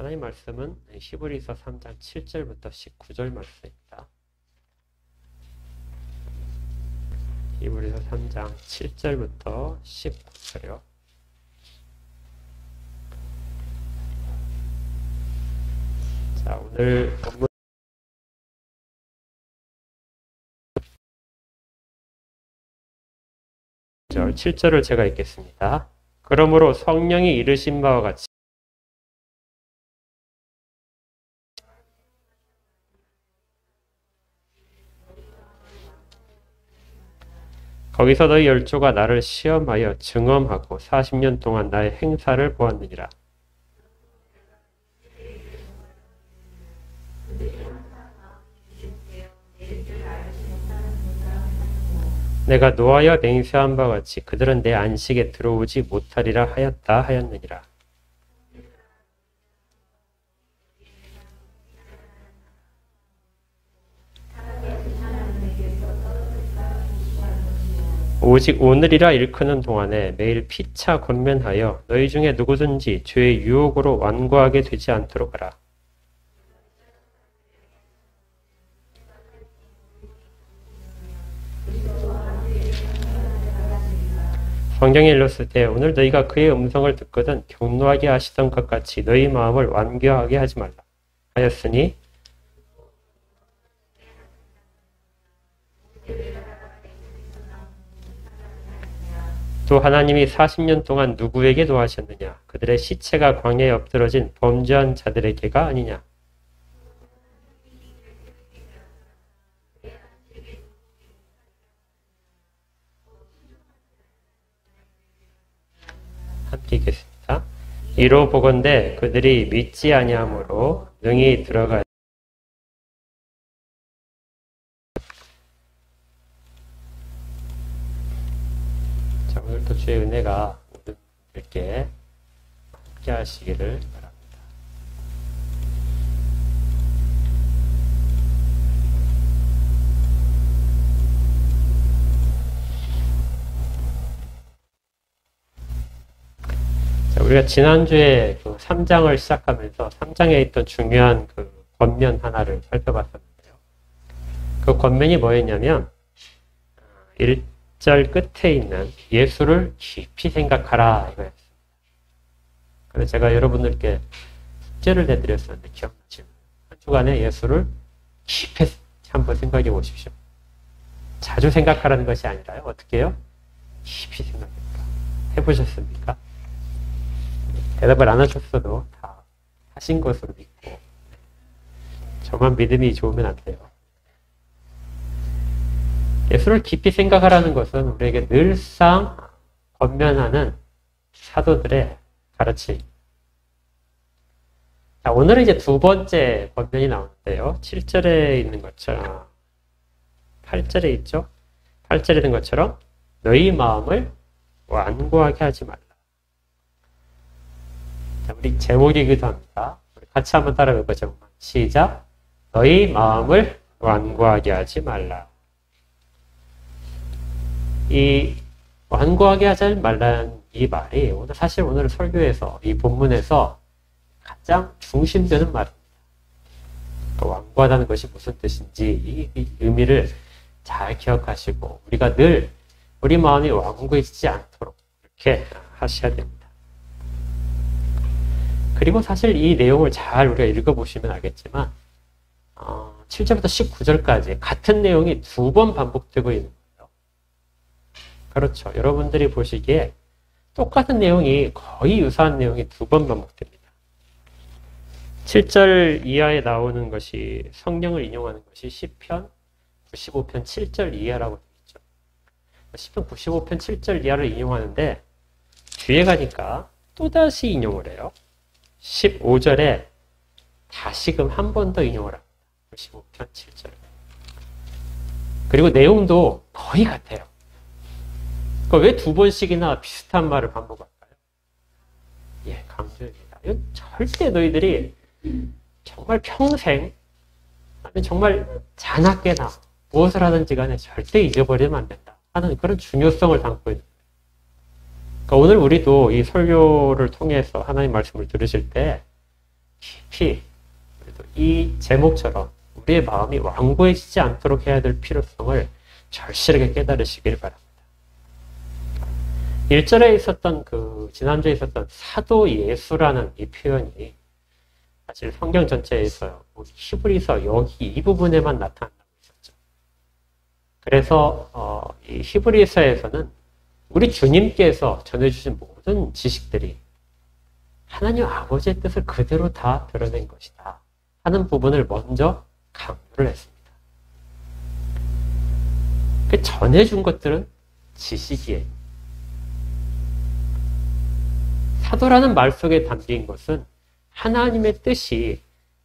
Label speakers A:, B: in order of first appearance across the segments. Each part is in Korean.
A: 하나님 말씀은 히브리서 3장 7절부터 19절 말씀입니다. 히브리서 3장 7절부터 19절이요. 자, 오늘 본문 7절을 제가 읽겠습니다. 그러므로 성령이 이르신 바와 같이 거기서 너희 열조가 나를 시험하여 증언하고 40년 동안 나의 행사를 보았느니라. 내가 노하여 맹세한 바와 같이 그들은 내 안식에 들어오지 못하리라 하였다 하였느니라. 오직 오늘이라 일컫는 동안에 매일 피차 권면하여 너희 중에 누구든지 죄의 유혹으로 완고하게 되지 않도록 하라. 성경에 일렀을 때 오늘 너희가 그의 음성을 듣거든 경노하게 하시던 것 같이 너희 마음을 완고하게 하지 말라 하였으니 또 하나님이 40년 동안 누구에게 도하셨느냐? 그들의 시체가 광야에 엎드러진 범죄한 자들에게가 아니냐? 함께 읽겠습니다. 이로 보건대 그들이 믿지 아니하므로 능히 들어가 오늘도 주의 은혜가 모든 분들께 함께 하시기를 바랍니다. 자, 우리가 지난주에 그 3장을 시작하면서 3장에 있던 중요한 그 권면 하나를 살펴봤었는데요. 그 권면이 뭐였냐면 1절 끝에 있는 예수를 깊이 생각하라 이거였습니다. 그래서 제가 여러분들께 숙제를 내드렸었는데 기억나시나요? 한 주간에 예수를 깊이 한번 생각해 보십시오. 자주 생각하라는 것이 아니라요. 어떻게 해요? 깊이 생각해보라. 해보셨습니까? 대답을 안 하셨어도 다 하신 것으로 믿고 저만 믿음이 좋으면 안 돼요. 예수를 깊이 생각하라는 것은 우리에게 늘상 권면하는 사도들의 가르침. 자, 오늘은 이제 두 번째 권면이 나오는데요. 7절에 있는 것처럼 8절에 있죠. 8절에 있는 것처럼 너희 마음을 완고하게 하지 말라. 자, 우리 제목이기도 합니다. 우리 같이 한번 따라해보죠. 시작. 너희 마음을 완고하게 하지 말라. 이 완고하게 하지 말라는 이 말이 사실 오늘 설교에서 이 본문에서 가장 중심되는 말입니다. 완고하다는 것이 무슨 뜻인지 이 의미를 잘 기억하시고 우리가 늘 우리 마음이 완고해지지 않도록 이렇게 하셔야 됩니다. 그리고 사실 이 내용을 잘 우리가 읽어보시면 알겠지만 7절부터 19절까지 같은 내용이 두 번 반복되고 있는 거예요. 그렇죠. 여러분들이 보시기에 똑같은 내용이 거의 유사한 내용이 두 번 반복됩니다. 7절 이하에 나오는 것이 성경을 인용하는 것이 시편 95편 7절 이하라고 되어 있죠. 시편 95편 7절 이하를 인용하는데 뒤에 가니까 또다시 인용을 해요. 15절에 다시금 한 번 더 인용을 합니다. 95편 7절. 그리고 내용도 거의 같아요. 왜 두 번씩이나 비슷한 말을 반복할까요? 예, 강조입니다. 이건 절대 너희들이 정말 평생, 아니면 정말 자나깨나 무엇을 하든지 간에 절대 잊어버리면 안 된다 하는 그런 중요성을 담고 있는 거예요. 그러니까 오늘 우리도 이 설교를 통해서 하나님 말씀을 들으실 때 깊이 그래도 이 제목처럼 우리의 마음이 완고해지지 않도록 해야 될 필요성을 절실하게 깨달으시길 바랍니다. 1절에 있었던 지난주에 있었던 사도 예수라는 이 표현이 사실 성경 전체에서 히브리서 여기 이 부분에만 나타난다고 했었죠. 그래서 이 히브리서에서는 우리 주님께서 전해주신 모든 지식들이 하나님 아버지의 뜻을 그대로 다 드러낸 것이다 하는 부분을 먼저 강조를 했습니다. 그 전해준 것들은 지식이에요. 사도라는 말 속에 담긴 것은 하나님의 뜻이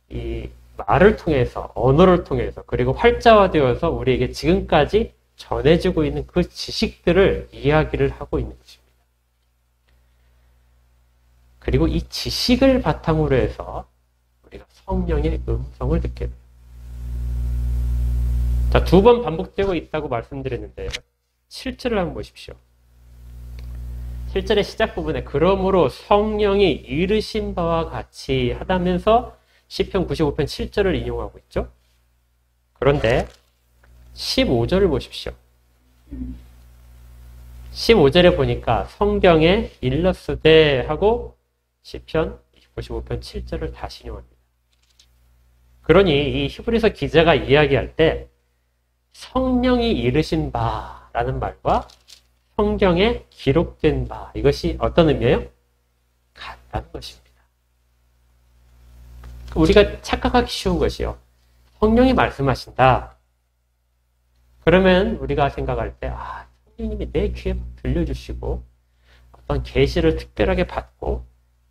A: 이 말을 통해서, 언어를 통해서, 그리고 활자화되어서 우리에게 지금까지 전해지고 있는 그 지식들을 이야기를 하고 있는 것입니다. 그리고 이 지식을 바탕으로 해서 우리가 성령의 음성을 듣게 돼요. 자, 2번 반복되고 있다고 말씀드렸는데요. 7절을 한번 보십시오. 7절의 시작 부분에 그러므로 성령이 이르신 바와 같이 하다면서 시편 95편 7절을 인용하고 있죠. 그런데 15절을 보십시오. 15절에 보니까 성경에 일러스되 하고 시편 95편 7절을 다시 인용합니다. 그러니 이 히브리서 기자가 이야기할 때 성령이 이르신 바라는 말과 성경에 기록된 바, 이것이 어떤 의미예요? 같다는 것입니다. 우리가 착각하기 쉬운 것이요. 성령이 말씀하신다. 그러면 우리가 생각할 때, 성령님이 내 귀에 들려주시고 어떤 계시를 특별하게 받고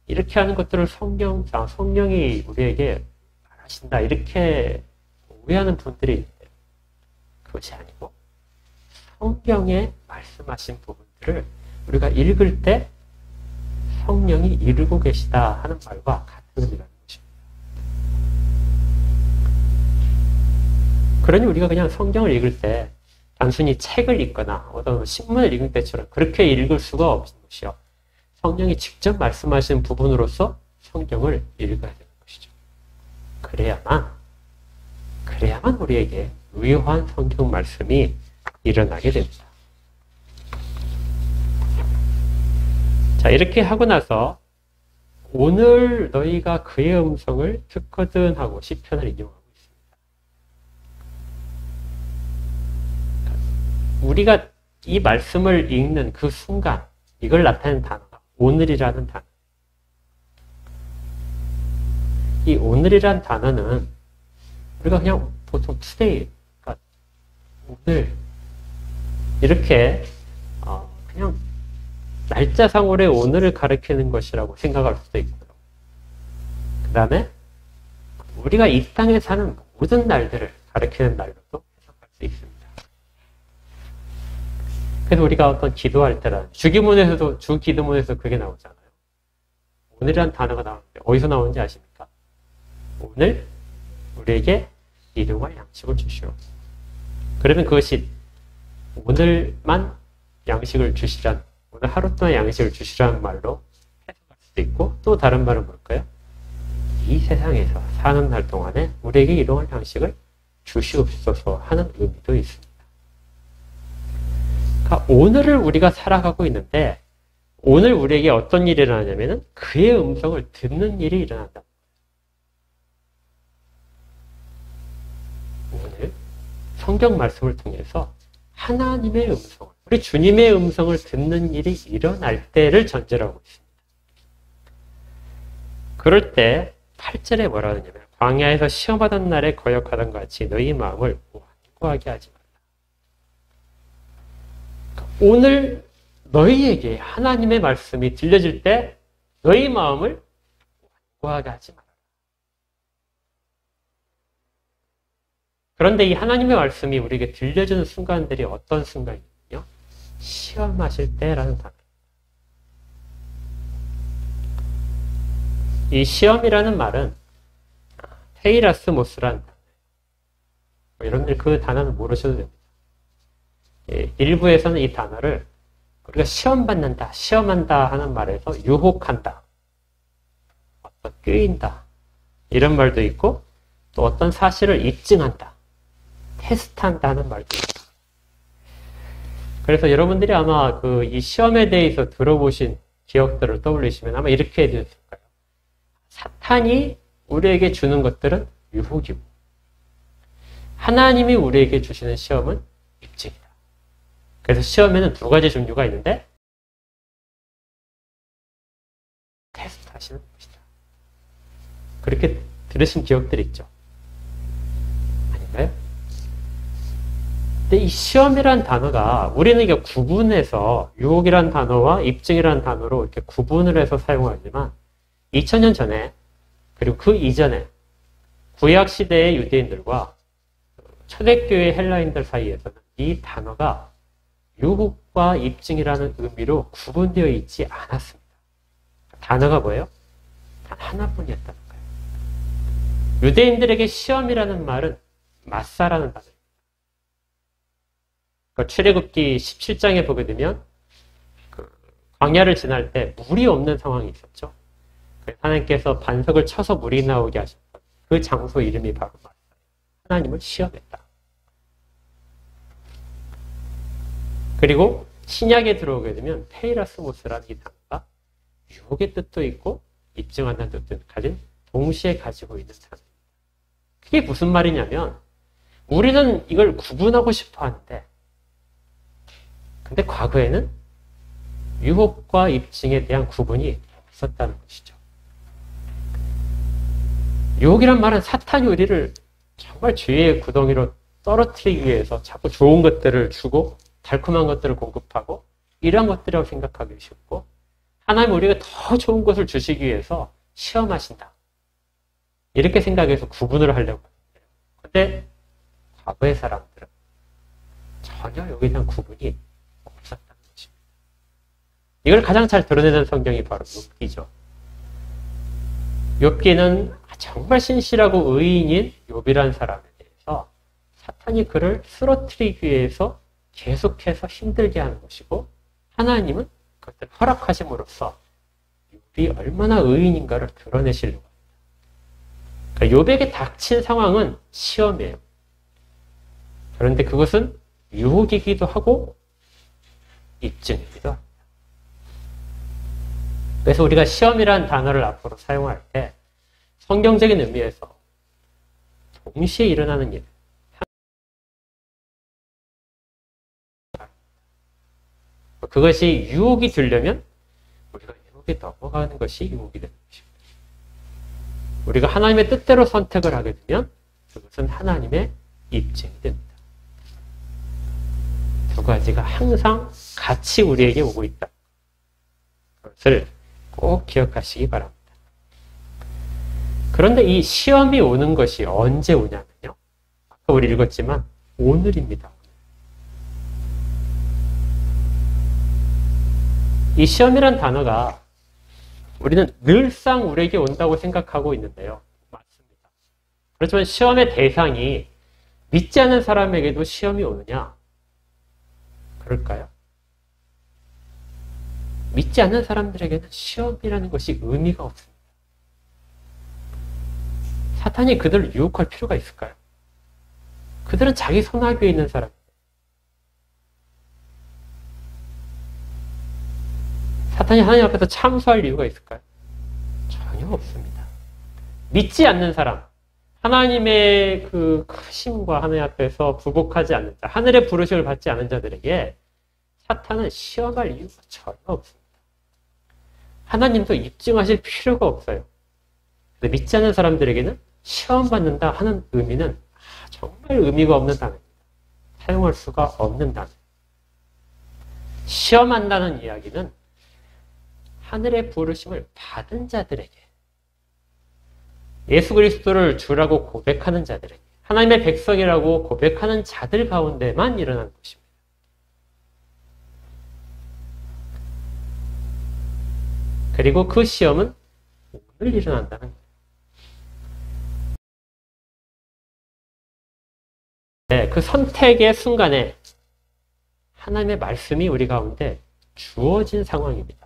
A: 이렇게 하는 것들을 성령이 우리에게 말하신다. 이렇게 오해하는 분들이 있는데 그것이 아니고 성경에 말씀하신 부분들을 우리가 읽을 때 성령이 이루고 계시다 하는 말과 같은 의미라는 것입니다. 그러니 우리가 그냥 성경을 읽을 때 단순히 책을 읽거나 어떤 신문을 읽을 때처럼 그렇게 읽을 수가 없는 것이요. 성령이 직접 말씀하시는 부분으로서 성경을 읽어야 되는 것이죠. 그래야만 우리에게 유효한 성경 말씀이 일어나게 됩니다. 자, 이렇게 하고 나서 오늘 너희가 그의 음성을 듣거든 하고 시편을 인용하고 있습니다. 우리가 이 말씀을 읽는 그 순간 이걸 나타내는 단어가 오늘이라는 단어. 이 오늘이라는 단어는 우리가 그냥 보통 today, 그러니까 오늘 이렇게 그냥 날짜상으로의 오늘을 가리키는 것이라고 생각할 수도 있고요. 그 다음에 우리가 이 땅에 사는 모든 날들을 가리키는 날로도 해석할 수 있습니다. 그래서 우리가 어떤 기도할 때라는 주기도문에서 그게 나오잖아요. 오늘이라는 단어가 나오는데 어디서 나오는지 아십니까? 오늘 우리에게 일용할 양식을 주시오. 그러면 그것이 오늘만 양식을 주시란, 오늘 하루 동안 양식을 주시라는 말로 해석할 수도 있고, 또 다른 말은 뭘까요? 이 세상에서 사는 날 동안에 우리에게 일용할 양식을 주시옵소서 하는 의미도 있습니다. 그러니까 오늘을 우리가 살아가고 있는데 오늘 우리에게 어떤 일이 일어나냐면은 그의 음성을 듣는 일이 일어난다. 오늘 성경 말씀을 통해서 하나님의 음성을, 우리 주님의 음성을 듣는 일이 일어날 때를 전제로 하고 있습니다. 그럴 때 8절에 뭐라 하냐면 광야에서 시험하던 날에 거역하던 같이 너희 마음을 완고하게 하지 말라. 오늘 너희에게 하나님의 말씀이 들려질 때 너희 마음을 완고하게 하지 말라. 그런데 이 하나님의 말씀이 우리에게 들려주는 순간들이 어떤 순간이냐면요. 시험하실 때라는 단어. 이 시험이라는 말은 테이라스모스라는 단어예요. 여러분들 그 단어는 모르셔도 됩니다. 일부에서는 이 단어를 우리가 시험받는다, 시험한다 하는 말에서 유혹한다, 끄인다, 이런 말도 있고 또 어떤 사실을 입증한다, 테스트한다 하는 말도 있다. 그래서 여러분들이 아마 이 시험에 대해서 들어보신 기억들을 떠올리시면 아마 이렇게 해주실 거예요. 사탄이 우리에게 주는 것들은 유혹이고 하나님이 우리에게 주시는 시험은 입증이다. 그래서 시험에는 두 가지 종류가 있는데 테스트 하시는 것이다. 그렇게 들으신 기억들이 있죠? 아닌가요? 근데 이 시험이란 단어가 우리는 이게 구분해서 유혹이란 단어와 입증이란 단어로 이렇게 구분을 해서 사용하지만 2000년 전에 그리고 그 이전에 구약 시대의 유대인들과 초대교회 헬라인들 사이에서는 이 단어가 유혹과 입증이라는 의미로 구분되어 있지 않았습니다. 단어가 뭐예요? 단 하나뿐이었다는 거예요. 유대인들에게 시험이라는 말은 마사라는 단어입니다. 출애굽기 17장에 보게 되면 광야를 지날 때 물이 없는 상황이 있었죠. 하나님께서 반석을 쳐서 물이 나오게 하셨던 그 장소 이름이 바로 마사. 하나님을 시험했다. 그리고 신약에 들어오게 되면 페이라스모스라는 이 단어가 유혹의 뜻도 있고 입증한다는 뜻도 가진 동시에 가지고 있는 단어입니다. 그게 무슨 말이냐면 우리는 이걸 구분하고 싶어 하는데 근데 과거에는 유혹과 입증에 대한 구분이 없었다는 것이죠. 유혹이란 말은 사탄이 우리를 정말 죄의 구덩이로 떨어뜨리기 위해서 자꾸 좋은 것들을 주고 달콤한 것들을 공급하고 이런 것들이라고 생각하기 쉽고 하나님 우리가 더 좋은 것을 주시기 위해서 시험하신다. 이렇게 생각해서 구분을 하려고 하는데요. 근데 과거의 사람들은 전혀 여기에 대한 구분이 없었다는 것입니다. 이걸 가장 잘 드러내는 성경이 바로 욥기죠. 욥기는 정말 신실하고 의인인 욥이라는 사람에 대해서 사탄이 그를 쓰러뜨리기 위해서 계속해서 힘들게 하는 것이고 하나님은 그것을 허락하심으로써 욥이 얼마나 의인인가를 드러내시려고 합니다. 그러니까 욥에게 닥친 상황은 시험이에요. 그런데 그것은 유혹이기도 하고 입증이기도 합니다. 그래서 우리가 시험이라는 단어를 앞으로 사용할 때 성경적인 의미에서 동시에 일어나는 일, 그것이 유혹이 되려면 우리가 유혹에 넘어가는 것이 유혹이 되는 것입니다. 우리가 하나님의 뜻대로 선택을 하게 되면 그것은 하나님의 입증이 됩니다. 두 가지가 항상 같이 우리에게 오고 있다. 그것을 꼭 기억하시기 바랍니다. 그런데 이 시험이 오는 것이 언제 오냐면요. 아까 우리 읽었지만 오늘입니다. 이 시험이란 단어가 우리는 늘상 우리에게 온다고 생각하고 있는데요. 맞습니다. 그렇지만 시험의 대상이 믿지 않는 사람에게도 시험이 오느냐? 그럴까요? 믿지 않는 사람들에게는 시험이라는 것이 의미가 없습니다. 사탄이 그들을 유혹할 필요가 있을까요? 그들은 자기 선악 위에 있는 사람입니다. 사탄이 하나님 앞에서 참수할 이유가 있을까요? 전혀 없습니다. 믿지 않는 사람, 하나님의 그 크심과 하나님 앞에서 부복하지 않는 자, 하늘의 부르심을 받지 않은 자들에게 사탄은 시험할 이유가 전혀 없습니다. 하나님도 입증하실 필요가 없어요. 근데 믿지 않는 사람들에게는 시험받는다 하는 의미는 정말 의미가 없는 단어입니다. 사용할 수가 없는 단어. 시험한다는 이야기는 하늘의 부르심을 받은 자들에게, 예수 그리스도를 주라고 고백하는 자들에게, 하나님의 백성이라고 고백하는 자들 가운데만 일어나는 것입니다. 그리고 그 시험은 오늘 일어난다는 거예요. 네, 그 선택의 순간에 하나님의 말씀이 우리 가운데 주어진 상황입니다.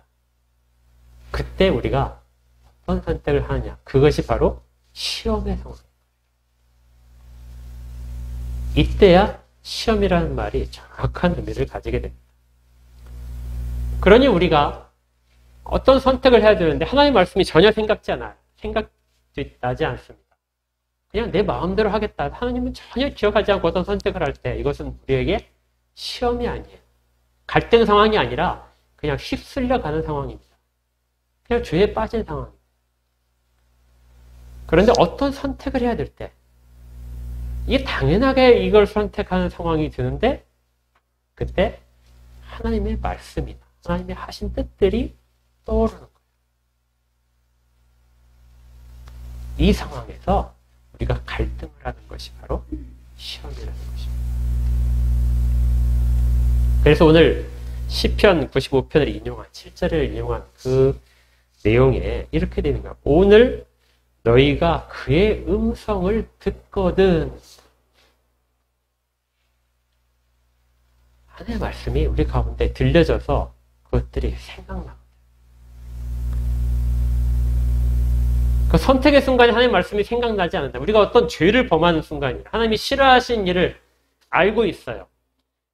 A: 그때 우리가 어떤 선택을 하느냐, 그것이 바로 시험의 상황. 이때야 시험이라는 말이 정확한 의미를 가지게 됩니다. 그러니 우리가 어떤 선택을 해야 되는데 하나님의 말씀이 전혀 생각지 나지 않습니다. 그냥 내 마음대로 하겠다. 하나님은 전혀 기억하지 않고 어떤 선택을 할 때 이것은 우리에게 시험이 아니에요. 갈등 상황이 아니라 그냥 휩쓸려 가는 상황입니다. 그냥 죄에 빠진 상황입니다. 그런데 어떤 선택을 해야 될 때 이게 당연하게 이걸 선택하는 상황이 드는데 그때 하나님의 말씀이나 하나님의 하신 뜻들이 떠오르는 거예요. 이 상황에서 우리가 갈등을 하는 것이 바로 시험이라는 것입니다. 그래서 오늘 시편 95편을 인용한 7절을 인용한 그 내용에 이렇게 되는 거야. 오늘 너희가 그의 음성을 듣거든. 하나님의 말씀이 우리 가운데 들려져서 그것들이 생각나거든. 그 선택의 순간에 하나님의 말씀이 생각나지 않는다. 우리가 어떤 죄를 범하는 순간이에요. 하나님이 싫어하신 일을 알고 있어요.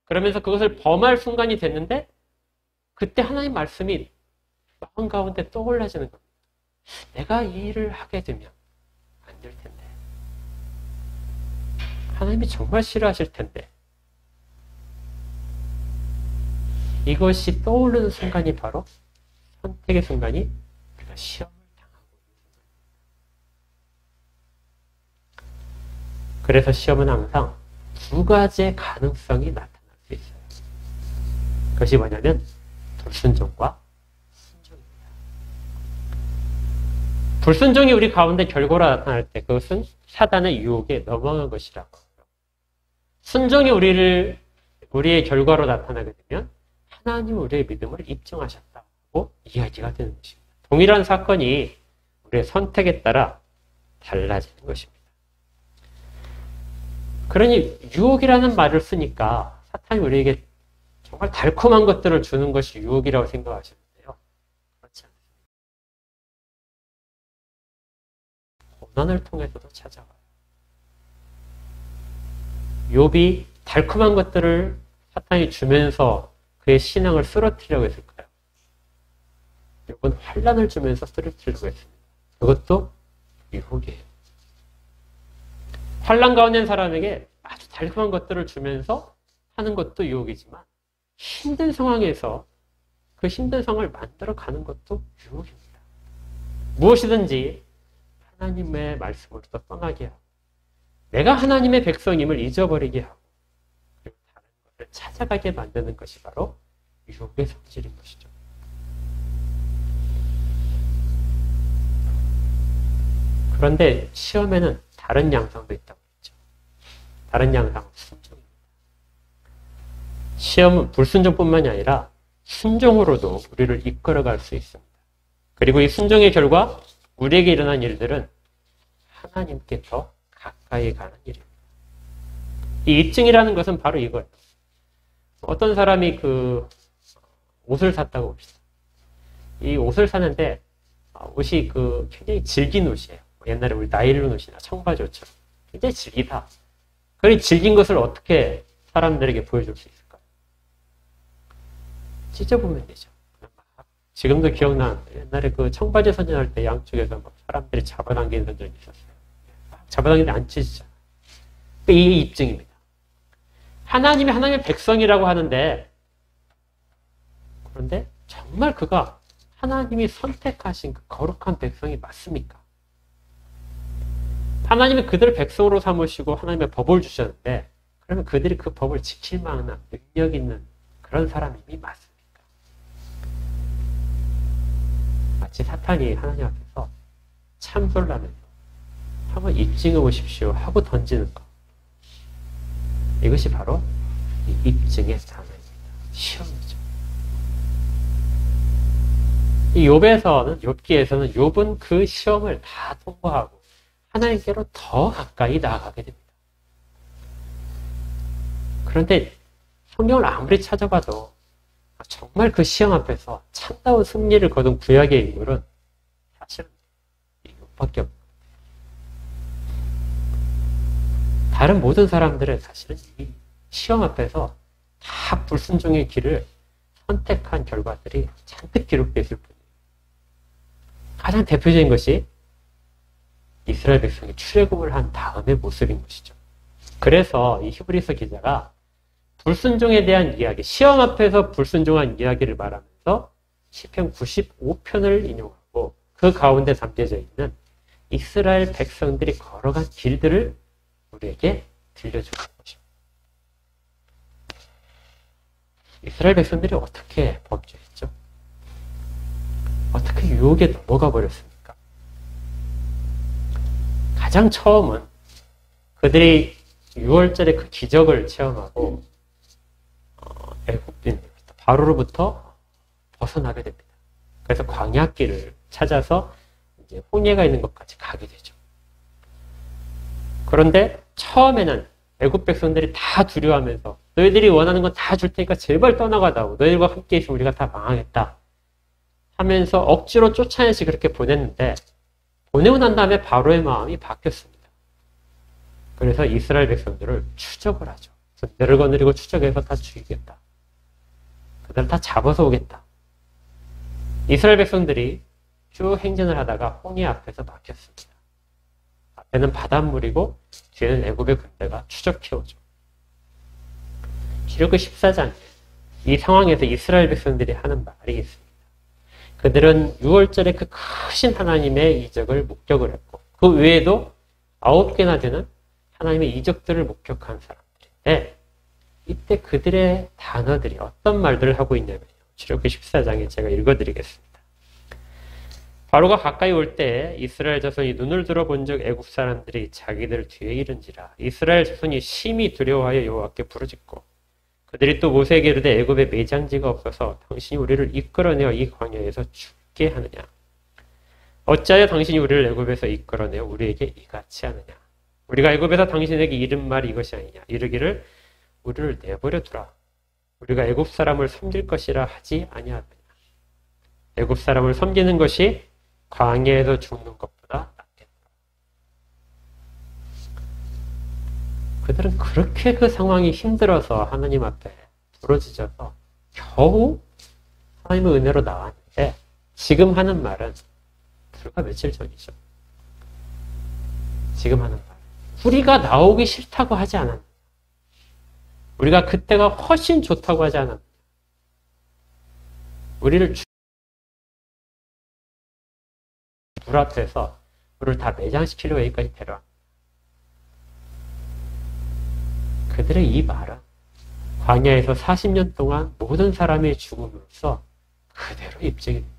A: 그러면서 그것을 범할 순간이 됐는데 그때 하나님 말씀이 마음 가운데 떠올라지는 겁니다. 내가 이 일을 하게 되면 안 될 텐데. 하나님이 정말 싫어하실 텐데. 이것이 떠오르는 순간이 바로 선택의 순간이 우리가 시험을 당하고 있는 순간입니다. 그래서 시험은 항상 두 가지의 가능성이 나타날 수 있어요. 그것이 뭐냐면 불순종과 순종입니다. 불순종이 우리 가운데 결과로 나타날 때 그것은 사단의 유혹에 넘어간 것이라고 하고요. 순종이 우리의 결과로 나타나게 되면 하나님 우리의 믿음을 입증하셨다고 이야기가 되는 것입니다. 동일한 사건이 우리의 선택에 따라 달라지는 것입니다. 그러니 유혹이라는 말을 쓰니까 사탄이 우리에게 정말 달콤한 것들을 주는 것이 유혹이라고 생각하시는데요. 그렇지 않습니다. 고난을 통해서도 찾아와요. 욥이 달콤한 것들을 사탄이 주면서 그의 신앙을 쓰러뜨리려고 했을까요? 욥은 환난을 주면서 쓰러뜨리려고 했습니다. 그것도 유혹이에요. 환난 가운데 있는 사람에게 아주 달콤한 것들을 주면서 하는 것도 유혹이지만 힘든 상황에서 그 힘든 상황을 만들어 가는 것도 유혹입니다. 무엇이든지 하나님의 말씀으로부터 떠나게 하고 내가 하나님의 백성임을 잊어버리게 하고 그리고 다른 것을 찾아가게 만드는 것이 바로 유혹의 성질인 것이죠. 그런데 시험에는 다른 양상도 있다고 했죠. 다른 양상은 순종입니다. 시험은 불순종뿐만이 아니라 순종으로도 우리를 이끌어갈 수 있습니다. 그리고 이 순종의 결과 우리에게 일어난 일들은 하나님께 더 가까이 가는 일입니다. 이 입증이라는 것은 바로 이거예요. 어떤 사람이 그 옷을 샀다고 봅시다. 이 옷을 사는데 옷이 그 굉장히 질긴 옷이에요. 옛날에 우리 나일론 옷이나 청바지 옷처럼 굉장히 질기다. 그런 질긴 것을 어떻게 사람들에게 보여줄 수 있을까요? 찢어보면 되죠. 지금도 기억나는데 옛날에 그 청바지 선전할 때 양쪽에서 막 사람들이 잡아당기는 선전이 있었어요. 잡아당기는데 안 찢어지잖아요. 이게 입증입니다. 하나님이 하나님의 백성이라고 하는데 그런데 정말 그가 하나님이 선택하신 그 거룩한 백성이 맞습니까? 하나님이 그들을 백성으로 삼으시고 하나님의 법을 주셨는데 그러면 그들이 그 법을 지킬 만한 능력 있는 그런 사람임이 맞습니까? 마치 사탄이 하나님 앞에서 참소를 하면서 한번 입증해 보십시오 하고 던지는 것. 이것이 바로 이 입증의 단어입니다. 시험이죠. 이 욥기에서는 욥은 그 시험을 다 통과하고 하나님께로 더 가까이 나아가게 됩니다. 그런데 성경을 아무리 찾아봐도 정말 그 시험 앞에서 참다운 승리를 거둔 구약의 인물은 사실은 욥밖에 없는 거예요. 다른 모든 사람들은 사실은 이 시험 앞에서 다 불순종의 길을 선택한 결과들이 잔뜩 기록되어 있을 뿐이에요. 가장 대표적인 것이 이스라엘 백성이 출애굽을 한 다음의 모습인 것이죠. 그래서 이 히브리서 기자가 불순종에 대한 이야기, 시험 앞에서 불순종한 이야기를 말하면서 시편 95편을 인용하고 그 가운데 담겨져 있는 이스라엘 백성들이 걸어간 길들을 우리에게 들려주는 것이죠. 이스라엘 백성들이 어떻게 범죄했죠? 어떻게 유혹에 넘어가 버렸습니까? 가장 처음은 그들이 6월절에 그 기적을 체험하고 애굽인 바로로부터 벗어나게 됩니다. 그래서 광야길을 찾아서 이제 홍해가 있는 것까지 가게 되죠. 그런데 처음에는 애굽 백성들이 다 두려워하면서 너희들이 원하는 건 다 줄 테니까 제발 떠나가다오. 너희들과 함께 있으면 우리가 다 망하겠다 하면서 억지로 쫓아내시 그렇게 보냈는데 보내고 난 다음에 바로의 마음이 바뀌었습니다. 그래서 이스라엘 백성들을 추적을 하죠. 내를 거느리고 추적해서 다 죽이겠다. 그들을 다 잡아서 오겠다. 이스라엘 백성들이 쭉 행진을 하다가 홍해 앞에서 막혔습니다. 앞에는 바닷물이고 뒤에는 애굽의 군대가 추적해오죠. 출애굽기 14장에 이 상황에서 이스라엘 백성들이 하는 말이 있습니다. 그들은 6월절에 그 크신 하나님의 이적을 목격을 했고 그 외에도 9개나 되는 하나님의 이적들을 목격한 사람들인데 이때 그들의 단어들이 어떤 말들을 하고 있냐면요. 출애굽기 14장에 제가 읽어드리겠습니다. 바로가 가까이 올 때 이스라엘 자손이 눈을 들어본 적 애굽 사람들이 자기들 뒤에 이른지라 이스라엘 자손이 심히 두려워하여 여호와께 부르짖고 그들이 또 모세에게 이르되 애굽에 매장지가 없어서 당신이 우리를 이끌어내어 이 광야에서 죽게 하느냐 어찌하여 당신이 우리를 애굽에서 이끌어내어 우리에게 이같이 하느냐 우리가 애굽에서 당신에게 이른 말이 이것이 아니냐 이르기를 우리를 내버려 두라 우리가 애굽 사람을 섬길 것이라 하지 아니하느냐 애굽 사람을 섬기는 것이 광야에서 죽는 것보다 낫겠다. 그들은 그렇게 그 상황이 힘들어서 하나님 앞에 부러지셔서 겨우 하나님의 은혜로 나왔는데 지금 하는 말은 불과 며칠 전이죠. 지금 하는 말. 우리가 나오기 싫다고 하지 않았느냐. 우리가 그때가 훨씬 좋다고 하지 않았느냐. 우리를 불 앞에서 우리를 다 매장시키려고 여기까지 데려와. 그들의 이 말은 광야에서 40년 동안 모든 사람의 죽음으로써 그대로 입증이 됩니다.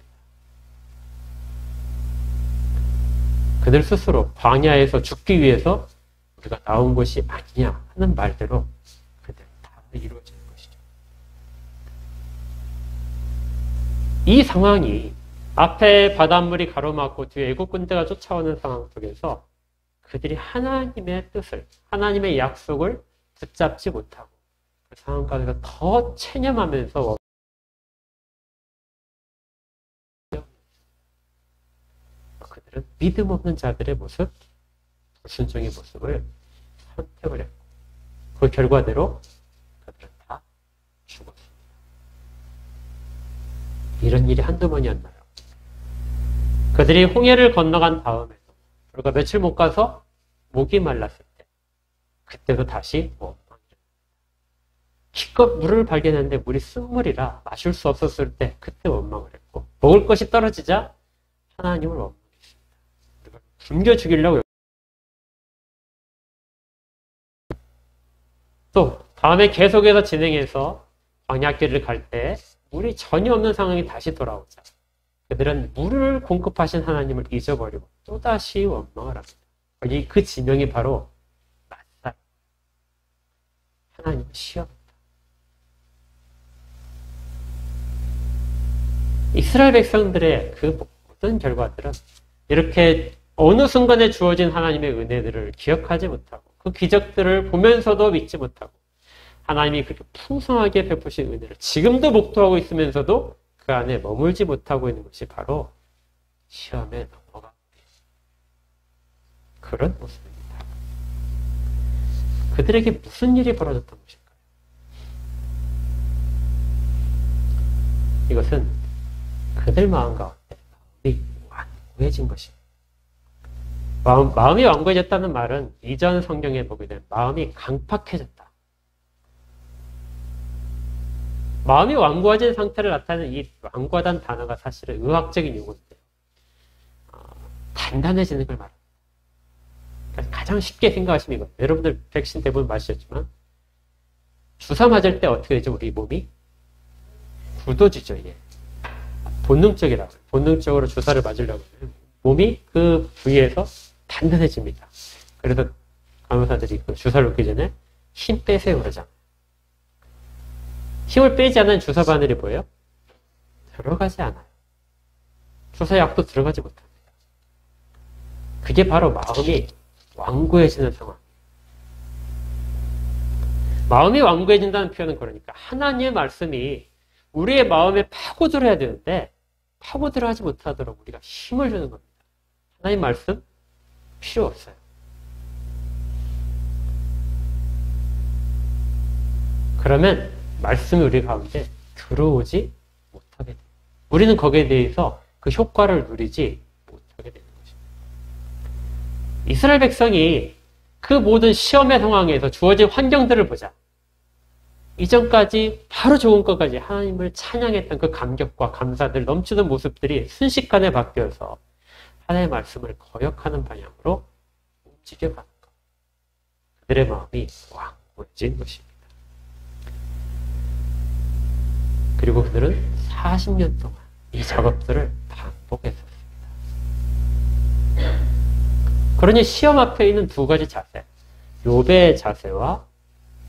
A: 그들 스스로 광야에서 죽기 위해서 우리가 나온 것이 아니냐 하는 말대로 그대로 다 이루어지는 것이죠. 이 상황이 앞에 바닷물이 가로막고 뒤에 애국 군대가 쫓아오는 상황 속에서 그들이 하나님의 뜻을, 하나님의 약속을 붙잡지 못하고 그 상황 가운데서 더 체념하면서 그들은 믿음 없는 자들의 모습, 불순종의 모습을 선택을 했고 그 결과대로 그들은 다 죽었습니다. 이런 일이 한두 번이었나요? 그들이 홍해를 건너간 다음에도 그러니까 며칠 못 가서 목이 말랐을 때 그때도 다시 기껏 물을 발견했는데 물이 쓴물이라 마실 수 없었을 때 그때 원망을 했고 먹을 것이 떨어지자 하나님을 원망했습니다. 그걸 굶겨 죽이려고 또 다음에 계속해서 진행해서 광야길을 갈 때 물이 전혀 없는 상황이 다시 돌아오자 그들은 물을 공급하신 하나님을 잊어버리고 또다시 원망을 합니다. 그 지명이 바로 낫살. 하나님의 시험입니다. 이스라엘 백성들의 그 모든 결과들은 이렇게 어느 순간에 주어진 하나님의 은혜들을 기억하지 못하고 그 기적들을 보면서도 믿지 못하고 하나님이 그렇게 풍성하게 베푸신 은혜를 지금도 목도하고 있으면서도 그 안에 머물지 못하고 있는 것이 바로 시험에 넘어가는 그런 모습입니다. 그들에게 무슨 일이 벌어졌던 것일까요? 이것은 그들 마음 가운데 마음이 완고해진 것입니다. 마음이 완고해졌다는 말은 이전 성경에 보게 되면 마음이 강팍해졌다. 마음이 완고해진 상태를 나타내는 이 완고하다는 단어가 사실은 의학적인 용어인데요. 단단해지는 걸 말합니다. 그러니까 가장 쉽게 생각하시면 이거. 여러분들 백신 대부분 맞으셨지만 주사 맞을 때 어떻게 되죠? 우리 몸이 굳어지죠. 이게 본능적이라고. 본능적으로 주사를 맞으려고 하면 몸이 그 부위에서 단단해집니다. 그래서 간호사들이 그 주사를 놓기 전에 힘 빼세요 그러잖아요. 힘을 빼지 않은 주사 바늘이 뭐예요? 들어가지 않아요. 주사약도 들어가지 못합니다. 그게 바로 마음이 완고해지는 상황. 마음이 완고해진다는 표현은 그러니까 하나님의 말씀이 우리의 마음에 파고들어야 되는데 파고들어 하지 못하도록 우리가 힘을 주는 겁니다. 하나님 말씀 필요 없어요. 그러면 말씀이 우리 가운데 들어오지 못하게 돼요. 우리는 거기에 대해서 그 효과를 누리지 못하게 되는 것입니다. 이스라엘 백성이 그 모든 시험의 상황에서 주어진 환경들을 보자. 이전까지 바로 좋은 것까지 하나님을 찬양했던 그 감격과 감사들 넘치는 모습들이 순식간에 바뀌어서 하나님의 말씀을 거역하는 방향으로 움직여가는 것. 그들의 마음이 완고해진 것입니다. 그리고 그들은 40년 동안 이 작업들을 반복했었습니다. 그러니 시험 앞에 있는 두 가지 자세, 욥의 자세와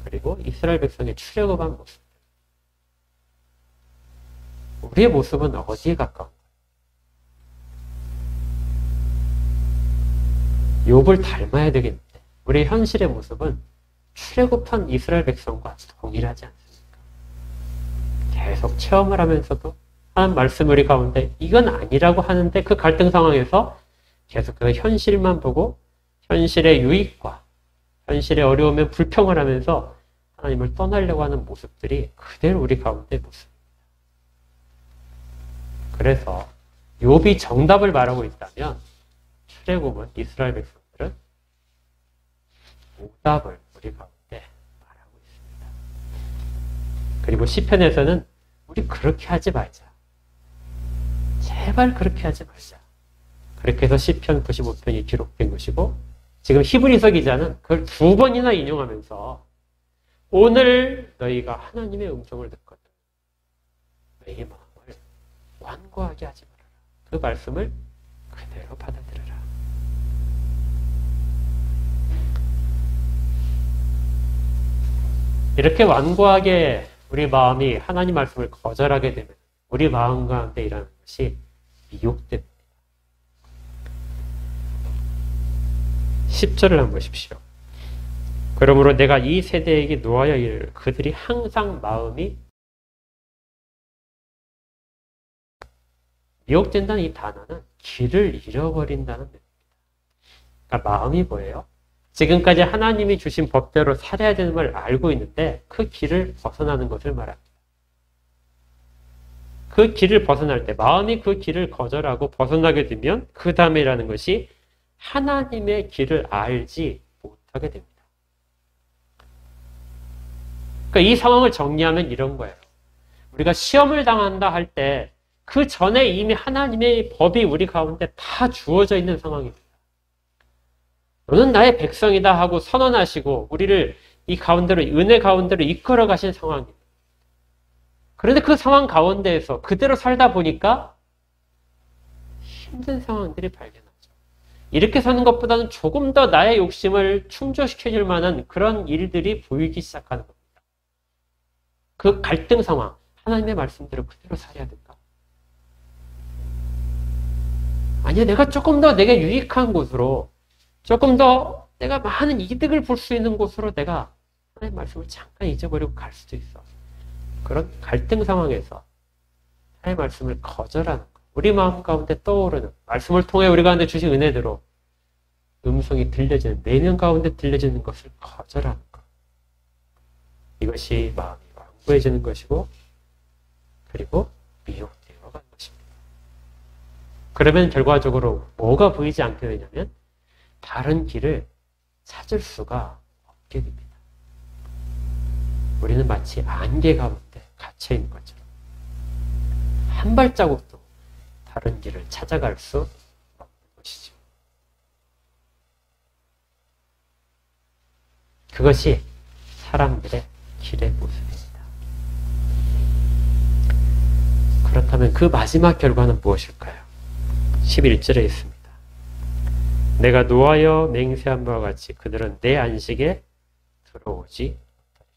A: 그리고 이스라엘 백성의 출애굽한 모습. 우리의 모습은 어디에 가까운가요? 욥을 닮아야 되겠는데 우리의 현실의 모습은 출애굽한 이스라엘 백성과 동일하지 않습니까? 계속 체험을 하면서도 하나님 말씀 우리 가운데 이건 아니라고 하는데 그 갈등 상황에서 계속 그 현실만 보고 현실의 유익과 현실의 어려움에 불평을 하면서 하나님을 떠나려고 하는 모습들이 그대로 우리 가운데 모습입니다. 그래서 욥이 정답을 말하고 있다면 출애굽은 이스라엘 백성들은 오답을 우리 가운데 말하고 있습니다. 그리고 시편에서는 우리 그렇게 하지 말자. 제발 그렇게 하지 말자. 그렇게 해서 시편 95편이 기록된 것이고 지금 히브리서 기자는 그걸 2번이나 인용하면서 오늘 너희가 하나님의 음성을 듣거든 너희 마음을 완고하게 하지 말아라. 그 말씀을 그대로 받아들여라. 이렇게 완고하게 우리 마음이 하나님 말씀을 거절하게 되면 우리 마음 가운데 일어나는 것이 미혹됩니다. 10절을 한번 보십시오. 그러므로 내가 이 세대에게 노하여 이르를 그들이 항상 마음이 미혹된다는 이 단어는 길을 잃어버린다는 뜻입니다. 그러니까 마음이 뭐예요? 지금까지 하나님이 주신 법대로 살아야 되는 걸 알고 있는데 그 길을 벗어나는 것을 말합니다. 그 길을 벗어날 때 마음이 그 길을 거절하고 벗어나게 되면 그 다음이라는 것이 하나님의 길을 알지 못하게 됩니다. 그러니까 이 상황을 정리하면 이런 거예요. 우리가 시험을 당한다 할 때 그 전에 이미 하나님의 법이 우리 가운데 다 주어져 있는 상황입니다. 너는 나의 백성이다 하고 선언하시고 우리를 이 가운데로 은혜 가운데로 이끌어 가신 상황입니다. 그런데 그 상황 가운데에서 그대로 살다 보니까 힘든 상황들이 발견하죠. 이렇게 사는 것보다는 조금 더 나의 욕심을 충족시켜줄 만한 그런 일들이 보이기 시작하는 겁니다. 그 갈등 상황, 하나님의 말씀대로 그대로 살아야 될까? 아니야, 내가 조금 더 내게 유익한 곳으로, 조금 더 내가 많은 이득을 볼 수 있는 곳으로 내가 하나님의 말씀을 잠깐 잊어버리고 갈 수도 있어. 그런 갈등 상황에서 하나님의 말씀을 거절하는 것. 우리 마음 가운데 떠오르는 말씀을 통해 우리 가운데 주신 은혜대로 음성이 들려지는 내면 가운데 들려지는 것을 거절하는 것. 이것이 마음이 완고해지는 것이고 그리고 미혹되어 가는 것입니다. 그러면 결과적으로 뭐가 보이지 않게 되냐면 다른 길을 찾을 수가 없게 됩니다. 우리는 마치 안개 가운데 갇혀 있는 것처럼 한 발자국도 다른 길을 찾아갈 수 없는 것이죠. 그것이 사람들의 길의 모습입니다. 그렇다면 그 마지막 결과는 무엇일까요? 11절에 있습니다. 내가 노하여 맹세한 바와 같이 그들은 내 안식에 들어오지 못하리라.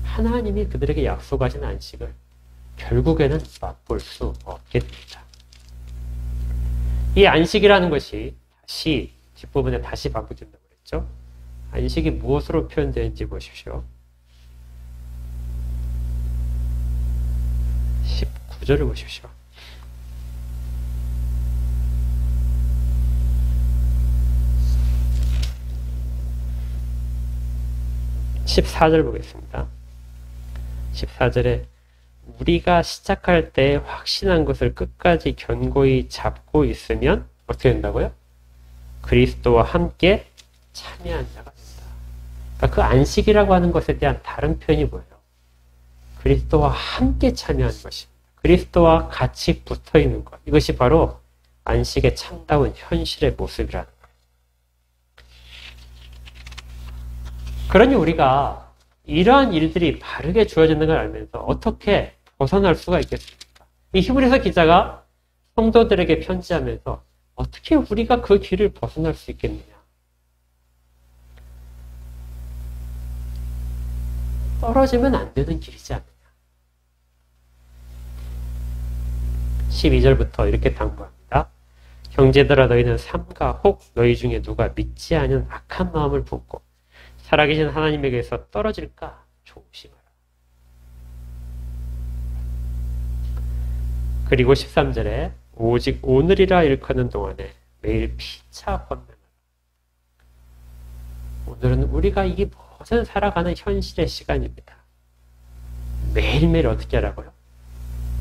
A: 하나님이 그들에게 약속하신 안식을 결국에는 맛볼 수 없게 됩니다. 이 안식이라는 것이 다시 뒷부분에 다시 반복된다고 그랬죠. 안식이 무엇으로 표현되는지 보십시오. 19절을 보십시오. (14절) 보겠습니다. 14절에 우리가 시작할 때 확신한 것을 끝까지 견고히 잡고 있으면 어떻게 된다고요? 그리스도와 함께 참여한 자가 된다. 그러니까 그 안식이라고 하는 것에 대한 다른 표현이 뭐예요? 그리스도와 함께 참여하는 것입니다. 그리스도와 같이 붙어 있는 것. 이것이 바로 안식의 참다운 현실의 모습이라는 거예요. 그러니 우리가 이러한 일들이 바르게 주어지는 걸 알면서 어떻게 벗어날 수가 있겠습니까? 이 히브리서 기자가 성도들에게 편지하면서 어떻게 우리가 그 길을 벗어날 수 있겠느냐? 떨어지면 안 되는 길이지 않느냐? 12절부터 이렇게 당부합니다. 형제들아 너희는 삼가 혹 너희 중에 누가 믿지 않은 악한 마음을 품고 살아계신 하나님에게서 떨어질까 조심하라. 그리고 13절에 오직 오늘이라 일컫는 동안에 매일 피차 권면하라. 오늘은 우리가 이 모든 살아가는 현실의 시간입니다. 매일매일 어떻게 하라고요?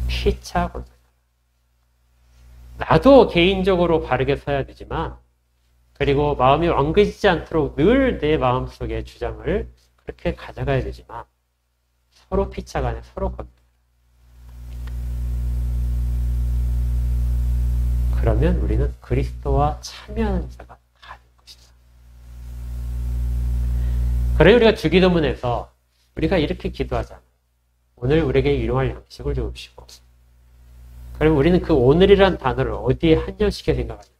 A: 피차 권면하라. 나도 개인적으로 바르게 서야 되지만 그리고 마음이 엉겨지지 않도록 늘 내 마음속에 주장을 그렇게 가져가야 되지만 서로 피차간에 서로 권면하라. 그러면 우리는 그리스도와 참여하는 자가 되는 것이다. 그래서 우리가 주기도문에서 우리가 이렇게 기도하잖아요. 오늘 우리에게 일용할 양식을 주옵시고. 그럼 우리는 그 오늘이란 단어를 어디에 한정시켜 생각하냐면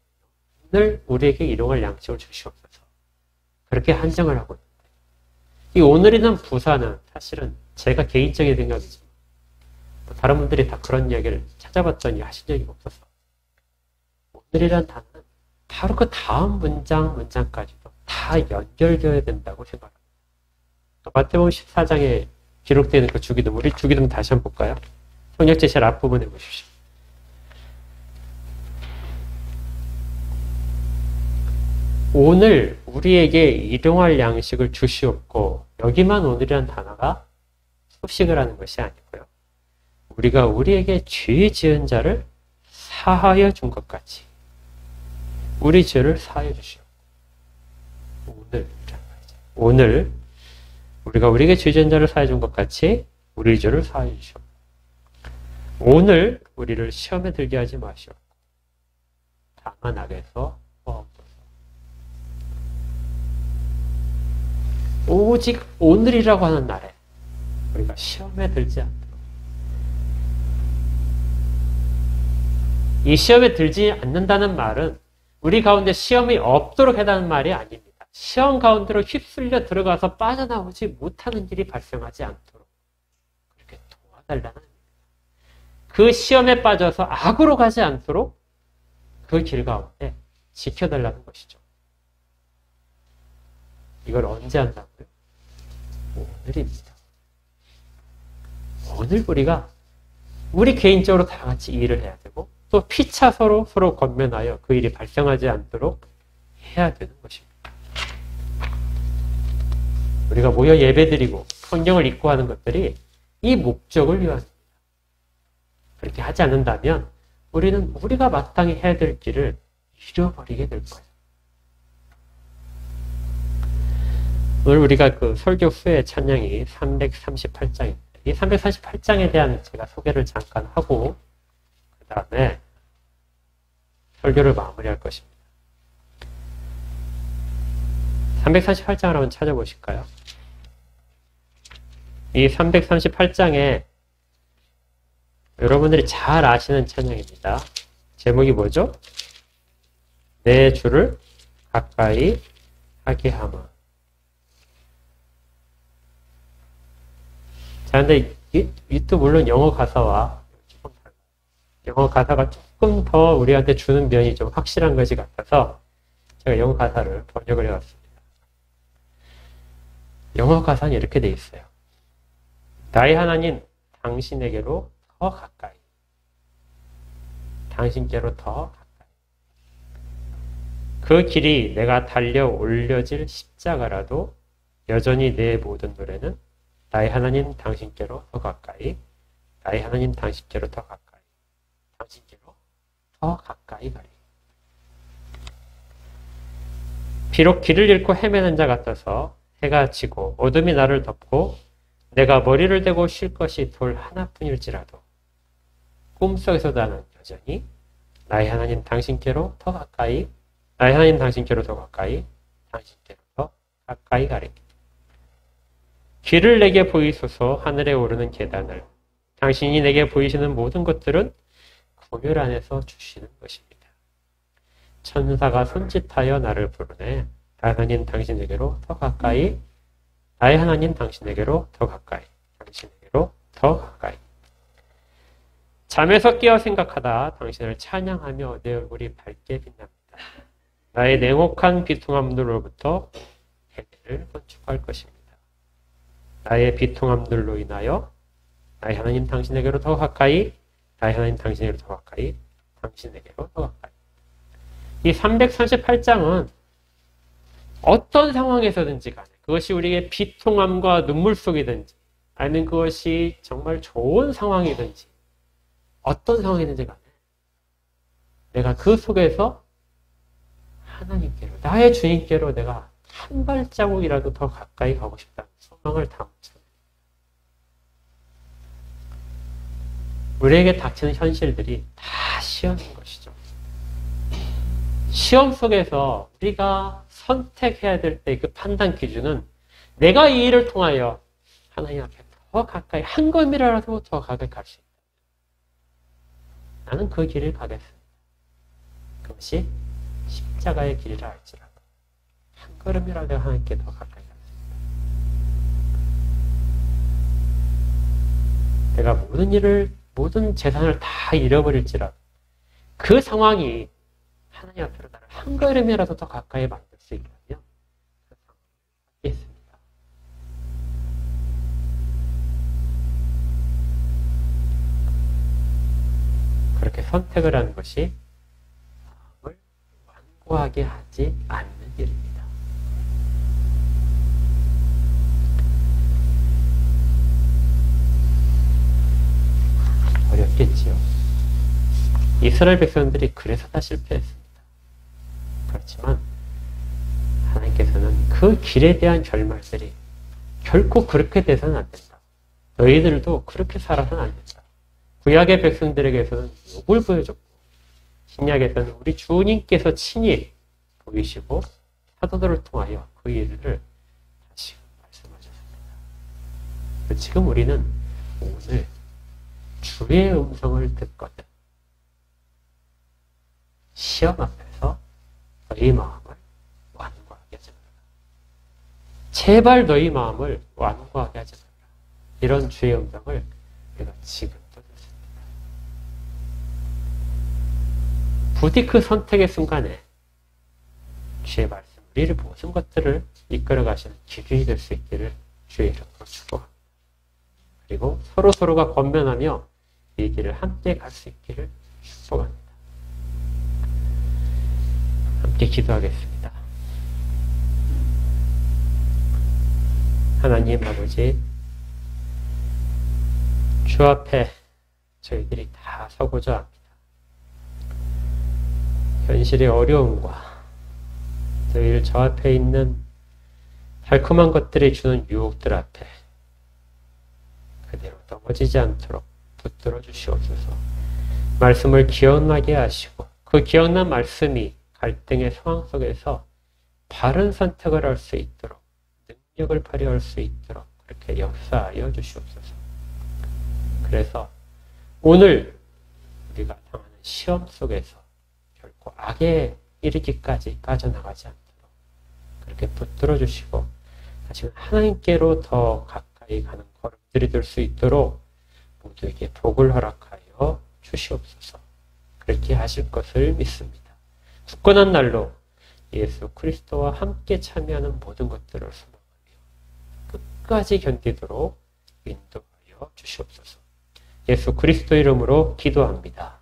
A: 오늘 우리에게 일용할 양식을 주시옵소서. 그렇게 한정을 하고 있는데 이 오늘이란 부사는 사실은 제가 개인적인 생각이지만 다른 분들이 다 그런 이야기를 찾아봤더니 하신 적이 없었어. 오늘이란 단어는 바로 그 다음 문장까지도 다 연결되어야 된다고 생각합니다. 마태복음 14장에 기록되어 있는 그 주기도문, 우리 주기도문 다시 한번 볼까요? 성역제 제일 앞부분에 보십시오. 오늘 우리에게 일용할 양식을 주시옵고, 여기만 오늘이란 단어가 소식을 하는 것이 아니고요. 우리가 우리에게 죄 지은 자를 사하여 준 것 같이 우리 죄를 사하여 주시옵고. 오늘 우리가 우리에게 죄 지은 자를 사하여 준 것 같이 우리 죄를 사하여 주시옵고. 오늘 우리를 시험에 들게 하지 마시옵고 다만 악에서 구하옵소서. 오직 오늘이라고 하는 날에 우리가 시험에 들지 않도록, 이 시험에 들지 않는다는 말은 우리 가운데 시험이 없도록 해달라는 말이 아닙니다. 시험 가운데로 휩쓸려 들어가서 빠져나오지 못하는 일이 발생하지 않도록 그렇게 도와달라는 의미입니다. 그 시험에 빠져서 악으로 가지 않도록 그 길 가운데 지켜달라는 것이죠. 이걸 언제 한다고요? 오늘입니다. 오늘 우리 개인적으로 다 같이 일을 해야 되고 또 피차 서로 권면하여 그 일이 발생하지 않도록 해야 되는 것입니다. 우리가 모여 예배드리고 성경을 읽고 하는 것들이 이 목적을 위한, 그렇게 하지 않는다면 우리는 우리가 마땅히 해야 될 길을 잃어버리게 될 거예요. 오늘 우리가 그 설교 후에 찬양이 338장입니다. 이 338장에 대한 제가 소개를 잠깐 하고 그 다음에 설교를 마무리할 것입니다. 338장을 한번 찾아보실까요? 이 338장에 여러분들이 잘 아시는 찬양입니다. 제목이 뭐죠? 내 주를 가까이 하게 하마. 자, 근데 이또 물론 영어 가사와 조금 달라요. 영어 가사가 조금 더 우리한테 주는 면이 좀 확실한 것이 같아서 제가 영어 가사를 번역을 해왔습니다. 영어 가사는 이렇게 돼 있어요. 나의 하나님, 당신에게로 더 가까이. 당신께로 더 가까이. 그 길이 내가 달려 올려질 십자가라도 여전히 내 모든 노래는 나의 하나님 당신께로 더 가까이, 나의 하나님 당신께로 더 가까이, 당신께로 더 가까이 가리. 비록 길을 잃고 헤매는 자 같아서 해가 지고 어둠이 나를 덮고 내가 머리를 대고 쉴 것이 돌 하나뿐일지라도 꿈속에서도 나는 여전히 나의 하나님 당신께로 더 가까이, 나의 하나님 당신께로 더 가까이, 당신께로 더 가까이 가리. 길을 내게 보이소서. 하늘에 오르는 계단을. 당신이 내게 보이시는 모든 것들은 공율 안에서 주시는 것입니다. 천사가 손짓하여 나를 부르네. 하나님 당신에게로 더 가까이, 나의 하나님 당신에게로 더 가까이, 당신에게로 더 가까이. 잠에서 깨어 생각하다 당신을 찬양하며 내 얼굴이 밝게 빛납니다. 나의 냉혹한 비통함들로부터 해를 건축할 것입니다. 나의 비통함들로 인하여 나의 하나님 당신에게로 더 가까이, 나의 하나님 당신에게로 더 가까이, 당신에게로 더 가까이. 이 338장은 어떤 상황에서든지 간에 그것이 우리에게 비통함과 눈물 속이든지 아니면 그것이 정말 좋은 상황이든지 어떤 상황이든지 간에 내가 그 속에서 하나님께로, 나의 주님께로 내가 한 발자국이라도 더 가까이 가고 싶다는 소망을 담죠. 우리에게 닥치는 현실들이 다 시험인 것이죠. 시험 속에서 우리가 선택해야 될 때 그 판단 기준은 내가 이 일을 통하여 하나님 앞에 더 가까이, 한 걸음이라도 더 가까이 갈 수 있다. 나는 그 길을 가겠습니다. 그것이 십자가의 길이라 할지라도 한 걸음이라도 내가 하나님께 더 가까이 가겠습니다. 내가 모든 일을, 모든 재산을 다 잃어버릴지라도 그 상황이 하나님 앞으로 나를 한 걸음이라도 더 가까이 만들 수 있다면 그 상황을 받겠습니다. 그렇게 선택을 하는 것이 마음을 완고하게 하지 않는 일입니다. 어렵겠지요. 이스라엘 백성들이 그래서 다 실패했습니다. 그렇지만 하나님께서는 그 길에 대한 결말들이 결코 그렇게 돼서는 안 된다. 너희들도 그렇게 살아서는 안 된다. 구약의 백성들에게서는 욕을 보여줬고 신약에서는 우리 주님께서 친히 보이시고 사도들을 통하여 그 일을 다시 말씀하셨습니다. 지금 우리는 오늘 주의 음성을 듣거든 시험 앞에서 너희 마음을 완고하게 하지 말라. 제발 너희 마음을 완고하게 하지 말라. 이런 주의 음성을 우리가 지금도 듣습니다. 부디 그 선택의 순간에 주의 말씀, 우리를 모든 것들을 이끌어 가시는 기준이 될 수 있기를 주의 이름으로 축복합니다. 그리고 서로가 권면하며 이 길을 함께 갈 수 있기를 축복합니다. 함께 기도하겠습니다. 하나님 아버지, 주 앞에 저희들이 다 서고자 합니다. 현실의 어려움과 늘 저 앞에 있는 달콤한 것들이 주는 유혹들 앞에 그대로 넘어지지 않도록 붙들어 주시옵소서. 말씀을 기억나게 하시고 그 기억난 말씀이 갈등의 상황 속에서 바른 선택을 할 수 있도록 능력을 발휘할 수 있도록 그렇게 역사하여 주시옵소서. 그래서 오늘 우리가 당하는 시험 속에서 결코 악에 이르기까지 빠져나가지 않도록 그렇게 붙들어 주시고 다시 하나님께로 더 가까이 가는 걸음들이 될 수 있도록 모두에게 복을 허락하여 주시옵소서. 그렇게 하실 것을 믿습니다. 굳건한 날로 예수 그리스도와 함께 참여하는 모든 것들을 소망하며 끝까지 견디도록 인도하여 주시옵소서. 예수 그리스도 이름으로 기도합니다.